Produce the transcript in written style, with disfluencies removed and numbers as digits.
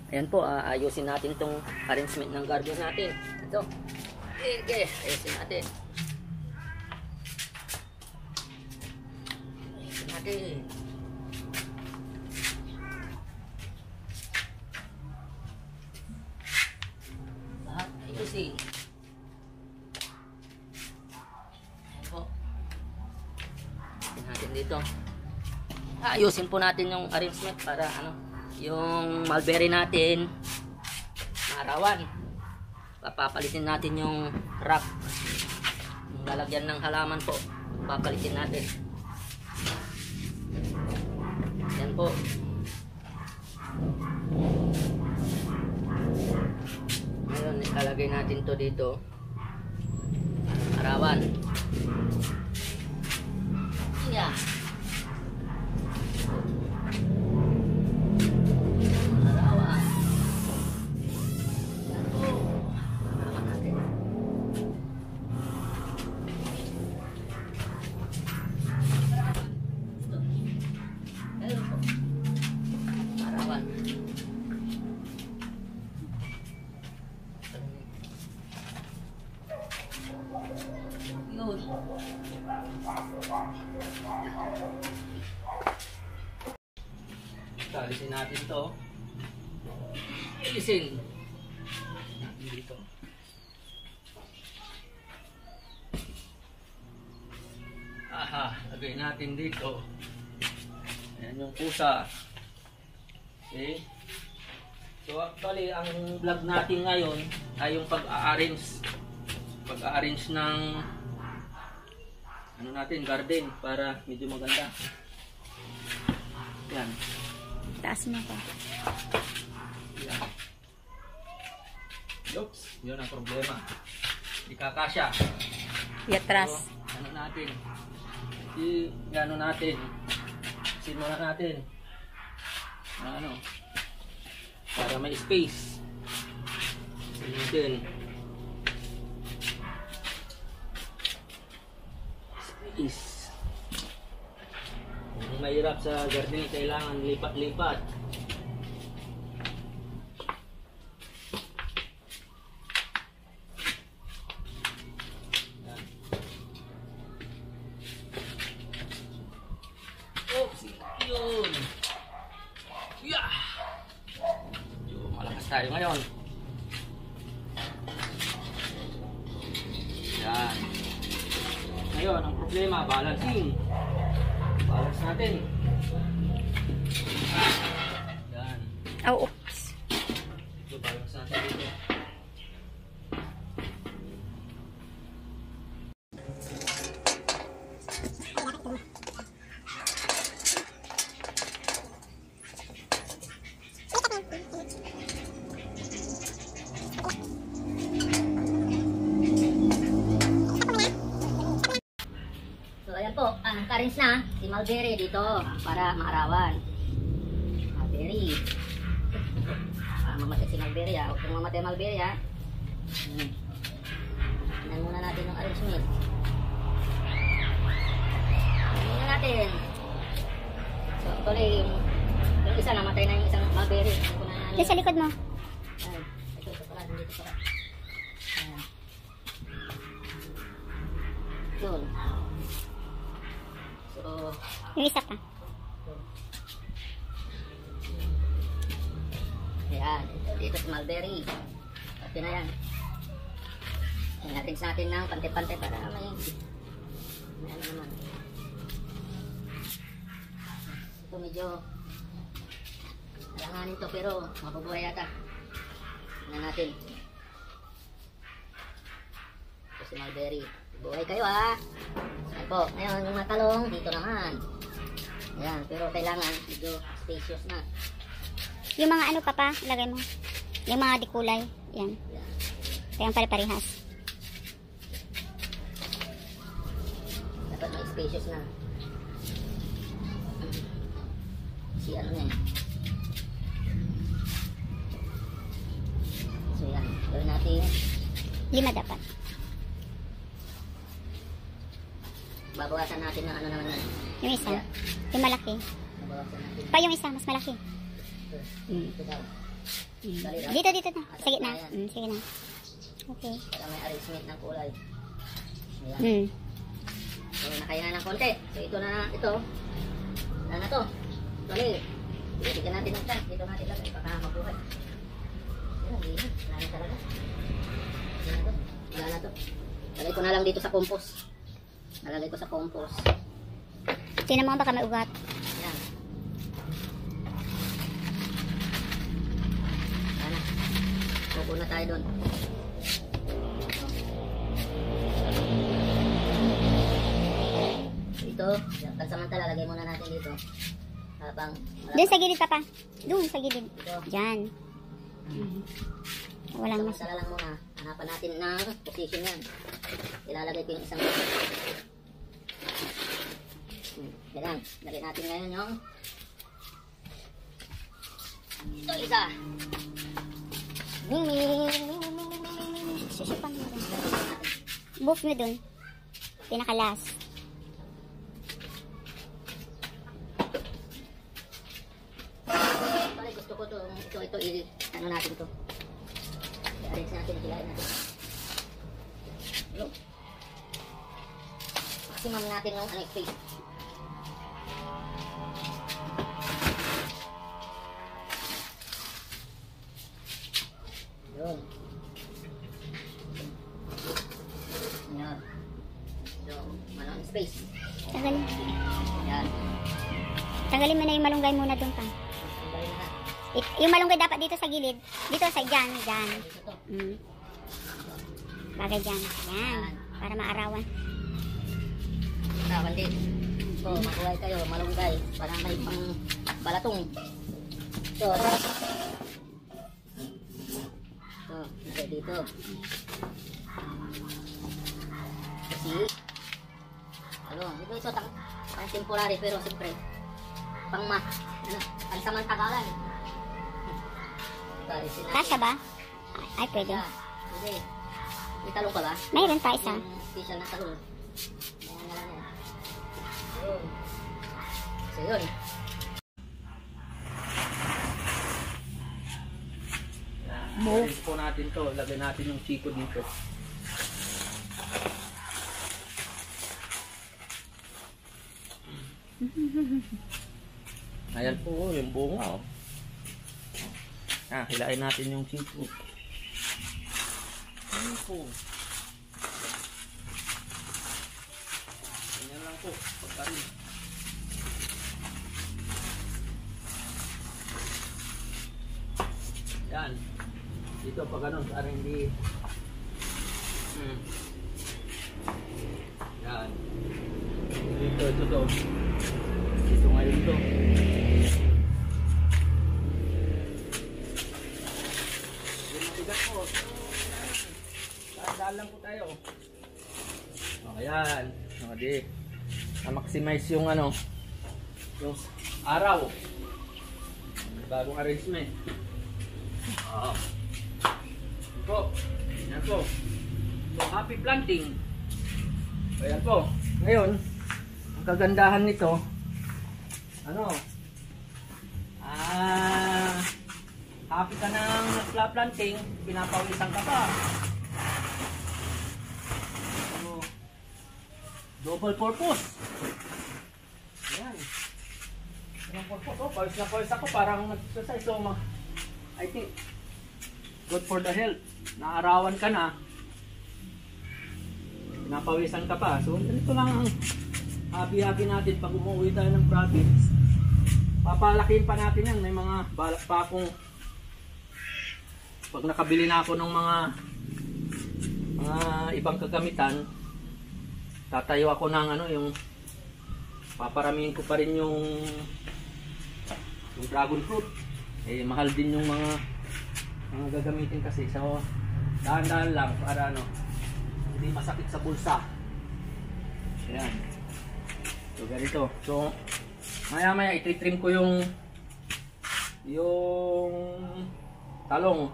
Ayan po, ayusin natin itong arrangement ng garden natin. Ito. Okay, ayusin natin. Ayusin natin. Lahat ayusin. Ayan po. Ayusin natin dito. Ayusin po natin yung arrangement para ano, yung mulberry natin maarawan. Papapalitin natin yung rock, yung lalagyan ng halaman po, papalitin natin. Yan po. Ngayon ilalagay natin to dito, arawan. Yeah. Alisin natin to. Alisin natin dito. Aha, lagay natin dito. Ayan yung pusa. Okay. So actually, ang vlog natin ngayon ay yung pag-arrange ng ano natin, garden para medyo maganda. Yan. Taas mo pa. Yan. Oops, yun ang problema. Hindi kakasya. Iatras. So, ano natin? Ano natin? Simula natin. Ano? Para may space. Natin. Space. Kung mahirap sa garden, kailangan lipat-lipat. Yan. Oops, yun. Yeah. So, malakas tayo ngayon. Yan. Ngayon, ang problema, balancing. Balance natin. Yan. Oh, oops. So, balance natin dito. Karins na si mulberry dito para maarawan. Mulberry. Mamatay si mulberry ha. Huwag kang mamatay mulberry ha. Tingnan muna natin yung arrangement. Tingnan muna natin. So actually yung isa namatay na yung isang mulberry. Dito sa likod mo. Ayan. Ito pala. Dito pala. Ayan. Yun. So, Yung isa pa. Ayan, dito si mulberry. Okay na yan. Arrange natin ng pante-pante para may ano naman. Ito medyo alanganin to pero mabubuhay yata. Tingnan natin. Ito si mulberry. Buhay kayo ha. Ayan po. Ngayon yung mga talong dito naman. Ayan, pero kailangan medyo spacious na. Yung mga ano pa, lagay mo. Yung mga dikulay. Yan. Kaya pare-parehas. Dapat may spacious na. Si ano na eh. So yan. Gawin natin. 5 dapat. Babawasan natin ng ano naman yan. Yung isa. Yeah. Yung malaki. Babawasan natin. Pa yung isa, mas malaki. Ito daw. Dali lang. Dito na. Sige na. Sige na. Okay. Para may arrangement ng kulay. Ayan. Hmm. So, nakaya na ng konti. So, ito na. Wala na to. Bali. Bigyan natin ng chance. Dito natin lagay. Baka mabuhay. Ayan, hindi na. Wala na talaga. Wala na to. Lagay ko na lang dito sa compost. Nalagay ko sa compost. Tingnan mo baka may ugat. Ayan. Ayan na. Pupo na tayo doon. Ito, pansamantala, lagay muna natin dito. Habang Doon sa gilid, papa. Doon sa gilid. Ito. Diyan. Walang mas. Pansamantala lang muna. Hanapan natin ng position yan. Ilalagay ko yung isang yan. Lagay natin ngayon yung ito isa. Susupan mo doon. Move mo doon. Pinakalas. Pare, gusto ko to. Ito, ano natin to. I-arrange natin, hilahin natin. Yun. Maximum natin yung space. Yun. Yan. So, malong space. Tanggalin. Yan. Tanggalin mo na yung malunggay muna doon pa. Tanggalin na. Yung malunggay dapat dito sa gilid. Dito sa dyan. Dito to. Bagay dyan. Yan. Para maarawan. Tawan din. So, makuhay kayo, malunggay. Para may pang balatong. So, dito. Kasi, ito pang temporary pero siyempre, pansamantagalan. Kasha ba? Ay, pwede. Hindi. May talong ka ba? Mayroon pa isa. Yung special na talong. Ayan na lang yan. Yun. So, yun. Arrange po natin to. Lagay natin yung chiko dito. Ayan po yung bunga. Oh. Hilain natin yung chiko. Ayan po. Ganyan lang po. Pagkarin. Yan. Dito pa ganun, para hindi yan. Ito to. Dito ngayon to. Yung matigas po. Daan lang po tayo. Ayan. Di. Na-maximize yung yung araw. Bagong arrangement. Po. Yan po. So, happy planting. Ayan po. Ngayon, ang kagandahan nito, happy ka nang nagpla-planting, pinapawisan ka pa. So, double purpose. Ayan. Double purpose. Oh, pawis na pawis ako. Parang nag-exercise. So, I think, good for the health. Naarawan ka na. Pinapawisan ka pa. So, ganito lang ang happy-happy natin pag umuwi tayo ng province. Papalakihin pa natin yan. May mga balak pa akong pag nakabili na ako ng mga ibang kagamitan, tatayo ako ng yung paparamihin ko pa rin yung dragon fruit. Mahal din yung mga gagamitin kasi. So, dahan-dahan lang para hindi masakit sa bulsa. Ayan. So, ganito. So, maya-maya ititrim ko yung talong.